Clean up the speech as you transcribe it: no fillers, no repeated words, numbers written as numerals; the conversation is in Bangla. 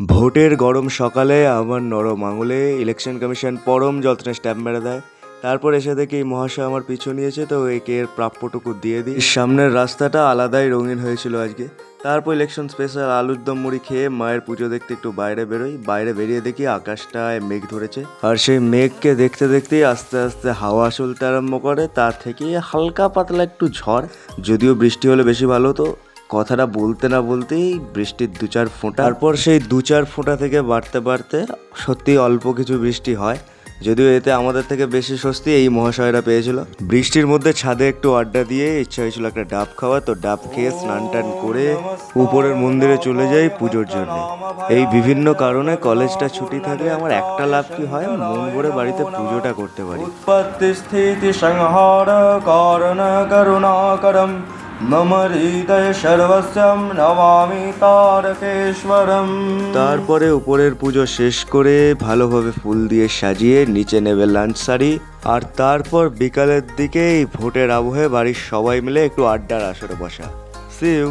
ভোটের গরম সকালে আমার নরম আঙুলে ইলেকশন কমিশন পরম যত্নে স্ট্যাম্প মেরে দেয়। তারপর এসে দেখি এই মহাশয় আমার পিছু নিয়েছে, তো একে এর প্রাপ্যটুকু দিয়ে দিই। সামনের রাস্তাটা আলাদাই রঙিন হয়েছিল আজকে। তারপর ইলেকশন স্পেশাল আলুর দম মুড়ি খেয়ে মায়ের পুজো দেখতে একটু বাইরে বেরোই। বাইরে বেরিয়ে দেখি আকাশটায় মেঘ ধরেছে, আর সেই মেঘকে দেখতে দেখতেই আস্তে আস্তে হাওয়া চলতে আরম্ভ করে। তার থেকে হালকা পাতলা একটু ঝড়, যদিও বৃষ্টি হলে বেশি ভালো হতো। কথাটা বলতে না বলতেই বৃষ্টির দু চার ফোঁটা, তারপর সেই দু চার ফোঁটা থেকে বাড়তে বাড়তে সত্যি অল্প কিছু বৃষ্টি হয়। যদিও এতে আমাদের থেকে বেশি স্বস্তি এই মহাশয়রা পেয়েছিল। বৃষ্টির মধ্যে ছাদে একটু আড্ডা দিয়ে ইচ্ছা হয়েছিল একটা ডাব খাওয়া, তো ডাব খেয়ে স্নান টান করে উপরের মন্দিরে চলে যাই পুজোর জন্য। এই বিভিন্ন কারণে কলেজটা ছুটি থাকলে আমার একটা লাভ কি হয়, মন ভরে বাড়িতে পুজোটা করতে পারি। উৎপত্তি স্থিতি সংহার কারণ করুণাকরম মম হৃদয় সর্বস্বম নমামি তারকেশ্বরম। তারপরে উপরের পুজো শেষ করে ভালোভাবে ফুল দিয়ে সাজিয়ে নিচে নেবে লাঞ্চ সারি, আর তারপর বিকালের দিকে এই ভোটের আবহে বাড়ির সবাই মিলে একটু আড্ডার আসরে বসা। See you.